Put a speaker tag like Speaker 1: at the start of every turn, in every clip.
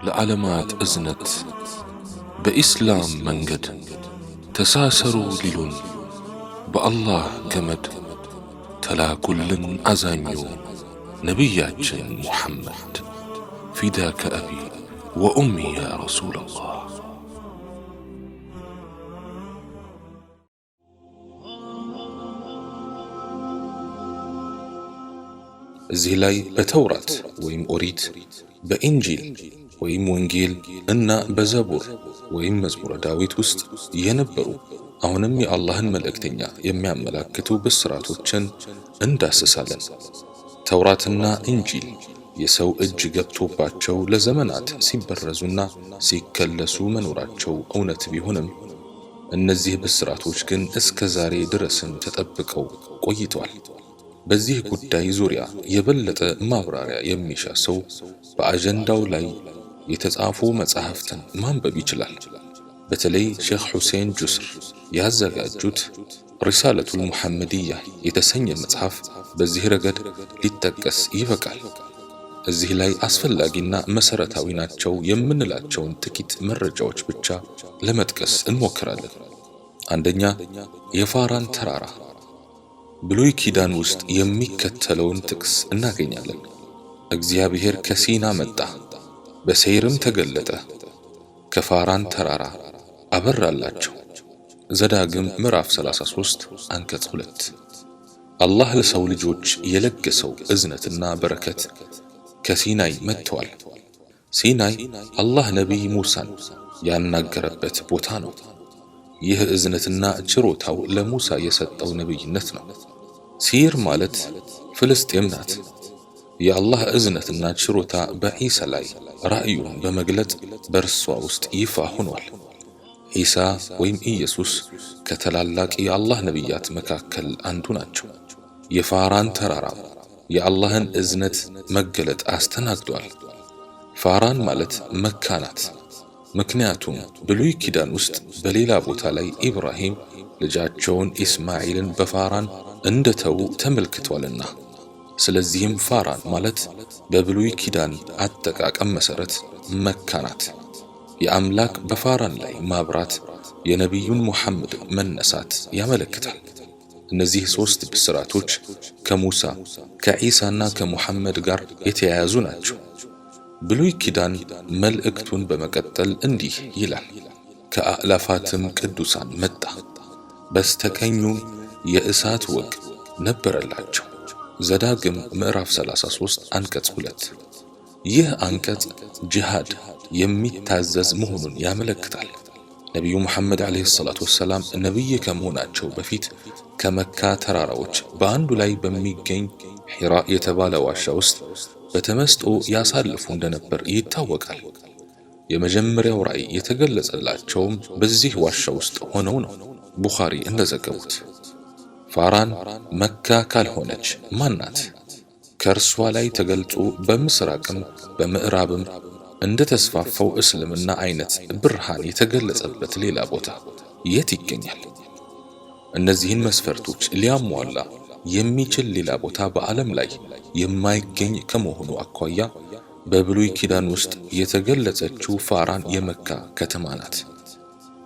Speaker 1: ለዓለማት እዝነት በኢስላም መንገድ ተሳሰሩ ሊሉን በአላህ ገመድ ተላኩልን አዛኙ ነቢያችን ሙሐመድ ፊዳከ አቢ ወኡሚ ያ ረሱለላህ። እዚህ ላይ በተውራት ወይም ኦሪት፣ በኢንጂል ወይም ወንጌል እና በዘቡር ወይም መዝሙረ ዳዊት ውስጥ የነበሩ አሁንም የአላህን መልእክተኛ የሚያመላክቱ ብስራቶችን እንዳስሳለን። ተውራትና ኢንጂል የሰው እጅ ገብቶባቸው ለዘመናት ሲበረዙና ሲከለሱ መኖራቸው እውነት ቢሆንም እነዚህ ብስራቶች ግን እስከ ዛሬ ድረስም ተጠብቀው ቆይተዋል። በዚህ ጉዳይ ዙሪያ የበለጠ ማብራሪያ የሚሻ ሰው በአጀንዳው ላይ የተጻፉ መጻሕፍትን ማንበብ ይችላል። በተለይ ሼኽ ሁሴን ጁስር ያዘጋጁት ሪሳለቱል ሙሐመድያ የተሰኘ መጽሐፍ በዚህ ረገድ ሊጠቀስ ይበቃል። እዚህ ላይ አስፈላጊና መሰረታዊ ናቸው የምንላቸውን ጥቂት መረጃዎች ብቻ ለመጥቀስ እንሞክራለን። አንደኛ፣ የፋራን ተራራ። ብሉይ ኪዳን ውስጥ የሚከተለውን ጥቅስ እናገኛለን። እግዚአብሔር ከሲና መጣ፣ በሰይርም ተገለጠ፣ ከፋራን ተራራ አበራላቸው። ዘዳግም ምዕራፍ 33 አንቀጽ 2። አላህ ለሰው ልጆች የለገሰው እዝነትና በረከት ከሲናይ መጥተዋል። ሲናይ አላህ ነቢይ ሙሳን ያናገረበት ቦታ ነው። ይህ እዝነትና ችሮታው ለሙሳ የሰጠው ነቢይነት ነው። ሲር ማለት ፍልስጤም ናት። የአላህ እዝነትና ችሮታ በዒሳ ላይ ራእዩን በመግለጥ በእርሷ ውስጥ ይፋ ሆኗል። ዒሳ ወይም ኢየሱስ ከታላላቅ የአላህ ነቢያት መካከል አንዱ ናቸው። የፋራን ተራራ የአላህን እዝነት መገለጥ አስተናግዷል። ፋራን ማለት መካ ናት። ምክንያቱም ብሉይ ኪዳን ውስጥ በሌላ ቦታ ላይ ኢብራሂም ልጃቸውን ኢስማኤልን በፋራን እንደተው ተመልክቷልና። ስለዚህም ፋራን ማለት በብሉይ ኪዳን አጠቃቀም መሰረት መካ ናት። የአምላክ በፋራን ላይ ማብራት የነቢዩን ሙሐመድ መነሳት ያመለክታል። እነዚህ ሶስት ብስራቶች ከሙሳ ከዒሳና ከሙሐመድ ጋር የተያያዙ ናቸው። ብሉይ ኪዳን መልእክቱን በመቀጠል እንዲህ ይላል፣ ከአእላፋትም ቅዱሳን መጣ፣ በስተቀኙም የእሳት ወግ ነበረላቸው። ዘዳግም ምዕራፍ 33 አንቀጽ 2። ይህ አንቀጽ ጂሃድ የሚታዘዝ መሆኑን ያመለክታል። ነቢዩ ሙሐመድ ዓለይሂ ሰላቱ ወሰላም ነቢይ ከመሆናቸው በፊት ከመካ ተራራዎች በአንዱ ላይ በሚገኝ ሒራ የተባለ ዋሻ ውስጥ በተመስጦ ያሳልፉ እንደነበር ይታወቃል። የመጀመሪያው ራእይ የተገለጸላቸውም በዚህ ዋሻ ውስጥ ሆነው ነው። ቡኻሪ እንደዘገቡት ፋራን መካ ካልሆነች ማናት? ከእርሷ ላይ ተገልጾ በምስራቅም በምዕራብም እንደ ተስፋፋው እስልምና አይነት ብርሃን የተገለጸበት ሌላ ቦታ የት ይገኛል? እነዚህን መስፈርቶች ሊያሟላ የሚችል ሌላ ቦታ በዓለም ላይ የማይገኝ ከመሆኑ አኳያ በብሉይ ኪዳን ውስጥ የተገለጸችው ፋራን የመካ ከተማ ናት።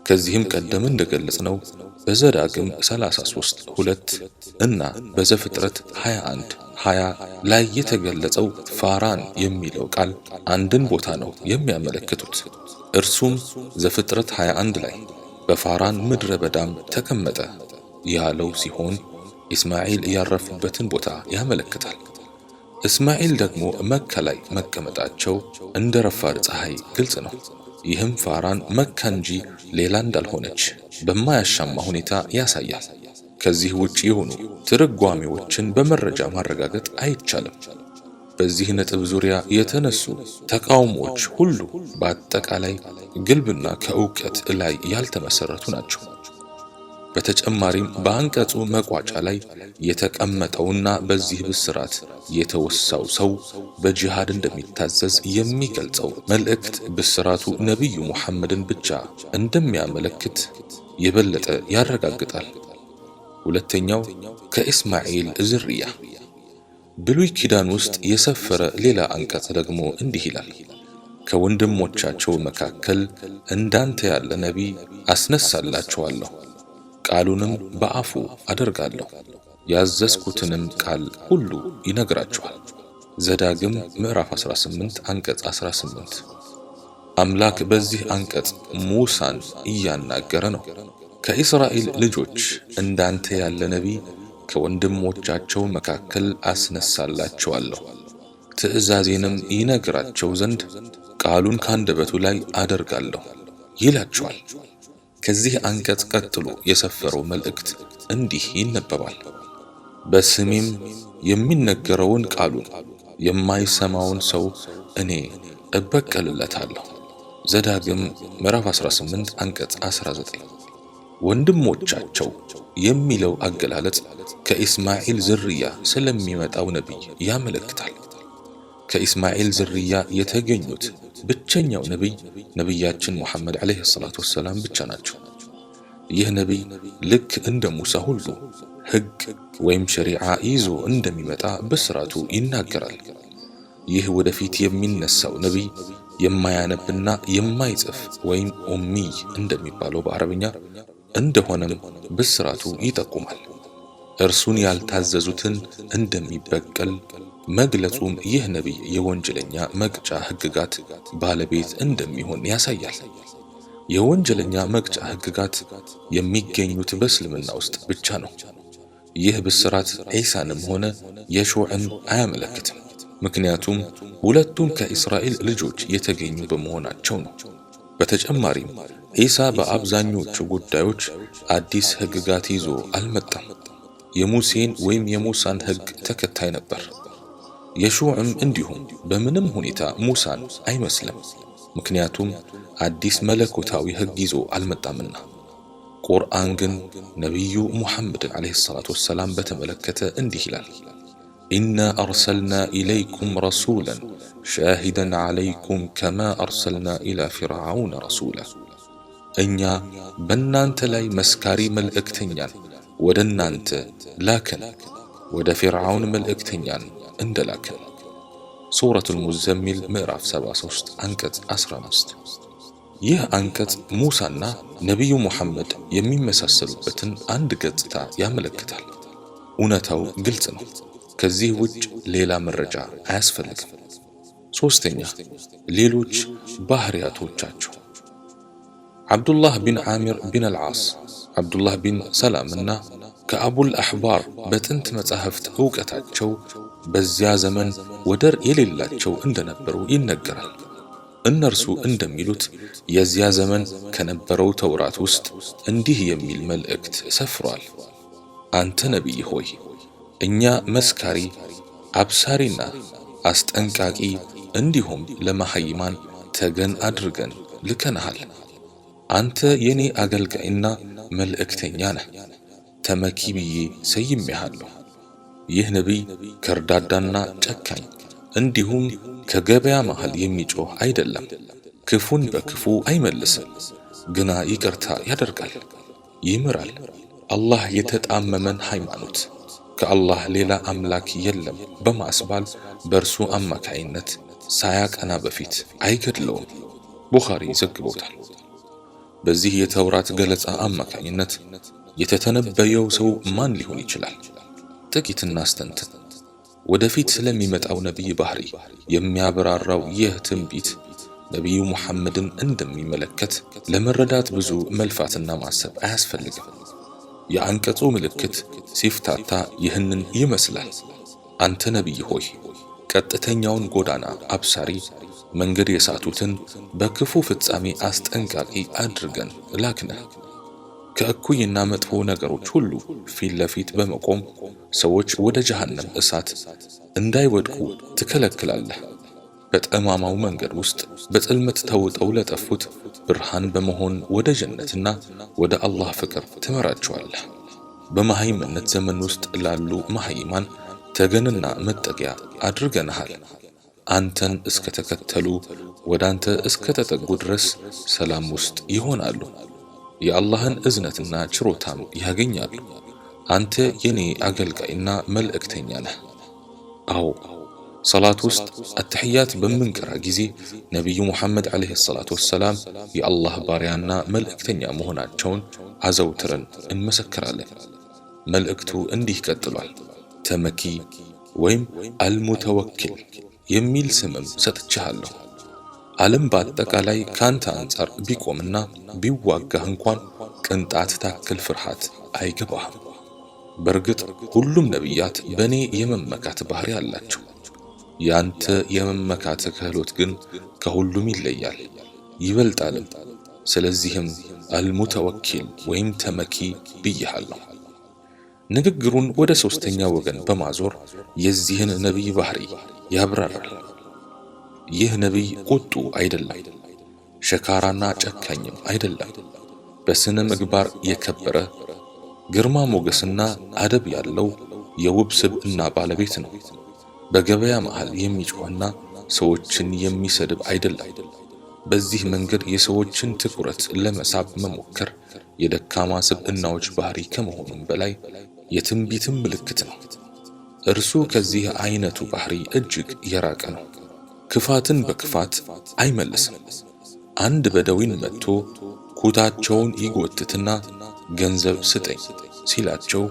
Speaker 1: ከዚህም ቀደም እንደገለጽነው በዘዳግም 33:2 እና በዘፍጥረት 21:20 ላይ የተገለጸው ፋራን የሚለው ቃል አንድን ቦታ ነው የሚያመለክቱት። እርሱም ዘፍጥረት 21 ላይ በፋራን ምድረ በዳም ተቀመጠ ያለው ሲሆን ኢስማኤል ያረፉበትን ቦታ ያመለክታል። እስማኤል ደግሞ መካ ላይ መቀመጣቸው እንደ ረፋድ ፀሐይ ግልጽ ነው። ይህም ፋራን መካ እንጂ ሌላ እንዳልሆነች በማያሻማ ሁኔታ ያሳያል። ከዚህ ውጪ የሆኑ ትርጓሜዎችን በመረጃ ማረጋገጥ አይቻልም። በዚህ ነጥብ ዙሪያ የተነሱ ተቃውሞዎች ሁሉ በአጠቃላይ ግልብና ከእውቀት ላይ ያልተመሰረቱ ናቸው። በተጨማሪም በአንቀጹ መቋጫ ላይ የተቀመጠውና በዚህ ብስራት የተወሳው ሰው በጂሃድ እንደሚታዘዝ የሚገልጸው መልእክት ብስራቱ ነቢዩ ሙሐመድን ብቻ እንደሚያመለክት የበለጠ ያረጋግጣል። ሁለተኛው ከኢስማኤል ዝርያ ብሉይ ኪዳን ውስጥ የሰፈረ ሌላ አንቀጽ ደግሞ እንዲህ ይላል፣ ከወንድሞቻቸው መካከል እንዳንተ ያለ ነቢይ አስነሳላቸዋለሁ፣ ቃሉንም በአፉ አደርጋለሁ፣ ያዘዝኩትንም ቃል ሁሉ ይነግራቸዋል። ዘዳግም ምዕራፍ 18 አንቀጽ 18። አምላክ በዚህ አንቀጽ ሙሳን እያናገረ ነው። ከእስራኤል ልጆች እንዳንተ ያለ ነቢይ ከወንድሞቻቸው መካከል አስነሳላቸዋለሁ፣ ትእዛዜንም ይነግራቸው ዘንድ ቃሉን ካንደበቱ ላይ አደርጋለሁ ይላቸዋል። ከዚህ አንቀጽ ቀጥሎ የሰፈረው መልእክት እንዲህ ይነበባል። በስሜም የሚነገረውን ቃሉን የማይሰማውን ሰው እኔ እበቀልለታለሁ። ዘዳግም ምዕራፍ 18 አንቀጽ 19። ወንድሞቻቸው የሚለው አገላለጽ ከኢስማኤል ዝርያ ስለሚመጣው ነቢይ ያመለክታል። ከኢስማኤል ዝርያ የተገኙት ብቸኛው ነቢያችን ሙሐመድ ዓለይሂ ሰላቱ ወሰላም ብቻ ናቸው። ይህ ነቢይ ልክ እንደ ሙሳ ሁሉ ሕግ ወይም ሸሪዓ ይዞ እንደሚመጣ በስራቱ ይናገራል። ይህ ወደፊት የሚነሳው ነቢይ የማያነብና የማይጽፍ ወይም ኡሚይ እንደሚባለው በአረብኛ እንደሆነም በስራቱ ይጠቁማል። እርሱን ያልታዘዙትን እንደሚበቀል መግለጹም ይህ ነቢይ የወንጀለኛ መቅጫ ሕግጋት ባለቤት እንደሚሆን ያሳያል። የወንጀለኛ መቅጫ ሕግጋት የሚገኙት በእስልምና ውስጥ ብቻ ነው። ይህ ብስራት ዒሳንም ሆነ የሹዕን አያመለክትም። ምክንያቱም ሁለቱም ከእስራኤል ልጆች የተገኙ በመሆናቸው ነው። በተጨማሪም ዒሳ በአብዛኞቹ ጉዳዮች አዲስ ሕግጋት ይዞ አልመጣም። የሙሴን ወይም የሙሳን ሕግ ተከታይ ነበር። የሹዕም እንዲሁም በምንም ሁኔታ ሙሳን አይመስልም። ምክንያቱም አዲስ መለኮታዊ ሕግ ይዞ አልመጣምና። ቁርአን ግን ነቢዩ ሙሐመድን ዓለይሂ ሰላቱ ወሰላም በተመለከተ እንዲህ ይላል፣ ኢና አርሰልና ኢለይኩም ረሱላን ሻሂደን ዓለይኩም ከማ አርሰልና ኢላ ፊርዓውነ ረሱላ። እኛ በእናንተ ላይ መስካሪ መልእክተኛን ወደ እናንተ ላክን፣ ወደ ፊርዓውን መልእክተኛን እንደላክን። ሱረቱል ሙዘሚል ምዕራፍ 73 አንቀጽ 15። ይህ አንቀጽ ሙሳና ነቢዩ ሙሐመድ የሚመሳሰሉበትን አንድ ገጽታ ያመለክታል። እውነታው ግልጽ ነው። ከዚህ ውጭ ሌላ መረጃ አያስፈልግም። ሶስተኛ፣ ሌሎች ባህሪያቶቻቸው ዓብዱላህ ቢን ዓሚር ቢን አልዓስ፣ ዓብዱላህ ቢን ሰላምና ከአቡል አሕባር በጥንት መጻሕፍት ዕውቀታቸው በዚያ ዘመን ወደር የሌላቸው እንደነበሩ ይነገራል። እነርሱ እንደሚሉት የዚያ ዘመን ከነበረው ተውራት ውስጥ እንዲህ የሚል መልእክት ሰፍሯል። አንተ ነቢይ ሆይ እኛ መስካሪ፣ አብሳሪና አስጠንቃቂ እንዲሁም ለመሐይማን ተገን አድርገን ልከንሃል። አንተ የኔ አገልጋይና መልእክተኛ ነህ፣ ተመኪ ብዬ ሰይሜሃለሁ። ይህ ነቢይ ከርዳዳና ጨካኝ እንዲሁም ከገበያ መሃል የሚጮህ አይደለም። ክፉን በክፉ አይመልስም፣ ግና ይቅርታ ያደርጋል፣ ይምራል። አላህ የተጣመመን ሃይማኖት ከአላህ ሌላ አምላክ የለም በማስባል በእርሱ አማካይነት ሳያቀና በፊት አይገድለውም። ቡኻሪ ዘግቦታል። በዚህ የተውራት ገለጻ አማካኝነት የተተነበየው ሰው ማን ሊሆን ይችላል? ጥቂት እናስተንትን። ወደፊት ስለሚመጣው ነቢይ ባህሪ የሚያብራራው ይህ ትንቢት ነቢዩ ሙሐመድን እንደሚመለከት ለመረዳት ብዙ መልፋትና ማሰብ አያስፈልግም። የአንቀጹ ምልክት ሲፍታታ ይህንን ይመስላል። አንተ ነቢይ ሆይ ቀጥተኛውን ጎዳና አብሳሪ፣ መንገድ የሳቱትን በክፉ ፍጻሜ አስጠንቃቂ አድርገን ላክነህ። ከእኩይና መጥፎ ነገሮች ሁሉ ፊት ለፊት በመቆም ሰዎች ወደ ጀሃነም እሳት እንዳይወድቁ ትከለክላለህ። በጠማማው መንገድ ውስጥ በጽልመት ተውጠው ለጠፉት ብርሃን በመሆን ወደ ጀነትና ወደ አላህ ፍቅር ትመራቸዋለህ። በመሃይምነት ዘመን ውስጥ ላሉ መሃይማን ተገንና መጠጊያ አድርገንሃል። አንተን እስከ ተከተሉ ወደ አንተ እስከ ተጠጉ ድረስ ሰላም ውስጥ ይሆናሉ፣ የአላህን እዝነትና ችሮታም ያገኛሉ። አንተ የኔ አገልጋይና መልእክተኛ ነህ። አዎ ሰላት ውስጥ አተሕያት በምንቀራ ጊዜ ነቢዩ ሙሐመድ ዓለይሂ ሰላቱ ወሰላም የአላህ ባሪያና መልእክተኛ መሆናቸውን አዘውትረን እንመሰክራለን። መልእክቱ እንዲህ ቀጥሏል። ተመኪ ወይም አልሙተወኪል የሚል ስምም ሰጥቻለሁ። ዓለም በአጠቃላይ ካንተ አንጻር ቢቆምና ቢዋጋህ እንኳን ቅንጣት ታክል ፍርሃት አይገባህም። በእርግጥ ሁሉም ነቢያት በእኔ የመመካት ባህሪ አላቸው። ያንተ የመመካት ክህሎት ግን ከሁሉም ይለያል ይበልጣልም። ስለዚህም አልሙተወኪል ወይም ተመኪ ብዬሃለሁ። ንግግሩን ወደ ሶስተኛ ወገን በማዞር የዚህን ነቢይ ባህሪ ያብራራል። ይህ ነቢይ ቁጡ አይደለም፣ ሸካራና ጨካኝም አይደለም። በስነ ምግባር የከበረ ግርማ ሞገስና አደብ ያለው የውብ ስብዕና ባለቤት ነው። በገበያ መሃል የሚጮህና ሰዎችን የሚሰድብ አይደለም። በዚህ መንገድ የሰዎችን ትኩረት ለመሳብ መሞከር የደካማ ስብዕናዎች ባህሪ ከመሆኑም በላይ የትንቢትም ምልክት ነው። እርሱ ከዚህ አይነቱ ባህሪ እጅግ የራቀ ነው። ክፋትን በክፋት አይመልስም። አንድ በደዊን መጥቶ ኩታቸውን ይጎትትና ገንዘብ ስጠኝ ሲላቸው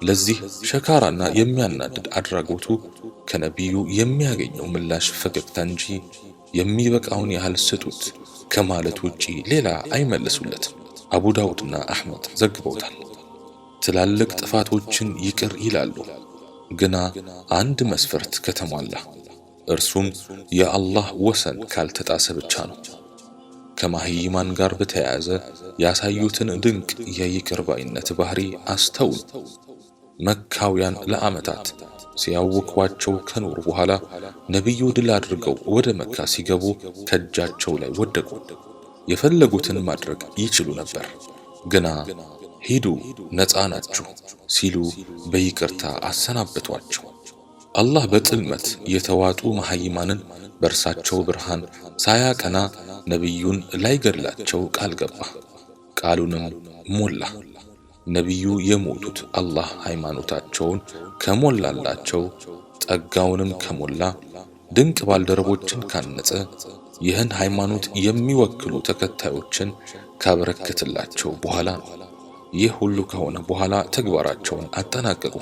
Speaker 1: ለዚህ ሸካራና የሚያናድድ አድራጎቱ ከነቢዩ የሚያገኘው ምላሽ ፈገግታ እንጂ የሚበቃውን ያህል ስጡት ከማለት ውጪ ሌላ አይመልሱለትም። አቡ ዳውድና አሕመድ ዘግበውታል። ትላልቅ ጥፋቶችን ይቅር ይላሉ፣ ግና አንድ መስፈርት ከተሟላ፣ እርሱም የአላህ ወሰን ካልተጣሰ ብቻ ነው። ከማህይማን ጋር በተያያዘ ያሳዩትን ድንቅ የይቅር ባይነት ባህሪ አስተውል። መካውያን ለዓመታት ሲያውኳቸው ከኖሩ በኋላ ነቢዩ ድል አድርገው ወደ መካ ሲገቡ ከእጃቸው ላይ ወደቁ። የፈለጉትን ማድረግ ይችሉ ነበር፣ ግና ሂዱ ነፃ ናችሁ ሲሉ በይቅርታ አሰናበቷቸው። አላህ በጥልመት የተዋጡ መሐይማንን በእርሳቸው ብርሃን ሳያቀና ነቢዩን ላይገድላቸው ቃል ገባ። ቃሉንም ሞላ። ነቢዩ የሞቱት አላህ ሃይማኖታቸውን ከሞላላቸው፣ ጸጋውንም ከሞላ፣ ድንቅ ባልደረቦችን ካነጸ፣ ይህን ሃይማኖት የሚወክሉ ተከታዮችን ካበረከትላቸው በኋላ ነው። ይህ ሁሉ ከሆነ በኋላ ተግባራቸውን አጠናቀቁ፣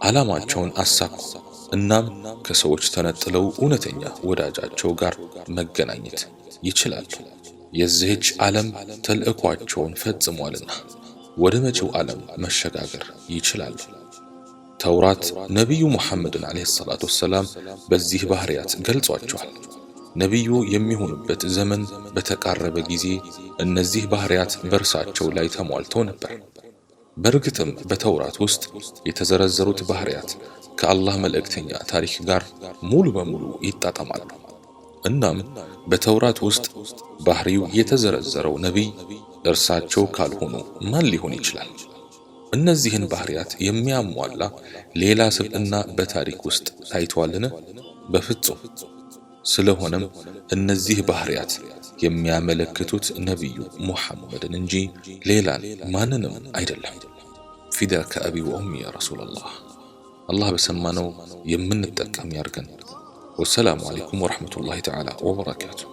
Speaker 1: ዓላማቸውን አሳኩ። እናም ከሰዎች ተነጥለው እውነተኛ ወዳጃቸው ጋር መገናኘት ይችላሉ። የዚህች ዓለም ተልእኳቸውን ፈጽሟልና ወደ መጪው ዓለም መሸጋገር ይችላሉ። ተውራት ነቢዩ ሙሐመድን ዓለይሂ ሰላቱ ወሰላም በዚህ ባህሪያት ገልጿቸዋል። ነቢዩ የሚሆኑበት ዘመን በተቃረበ ጊዜ እነዚህ ባህሪያት በእርሳቸው ላይ ተሟልተው ነበር። በእርግጥም በተውራት ውስጥ የተዘረዘሩት ባህሪያት ከአላህ መልእክተኛ ታሪክ ጋር ሙሉ በሙሉ ይጣጣማሉ። እናም በተውራት ውስጥ ባህሪው የተዘረዘረው ነቢይ እርሳቸው ካልሆኑ ማን ሊሆን ይችላል? እነዚህን ባህሪያት የሚያሟላ ሌላ ስብዕና በታሪክ ውስጥ ታይቷልን? በፍጹም። ስለሆነም እነዚህ ባህሪያት የሚያመለክቱት ነቢዩ ሙሐመድን እንጂ ሌላን ማንንም አይደለም። ፊዳከ አቢ ወኡሚ ያ ረሱለላህ። አላህ በሰማነው የምንጠቀም ያርገን። ወሰላሙ አለይኩም ወረሕመቱላሂ ተዓላ ወበረካቱሁ።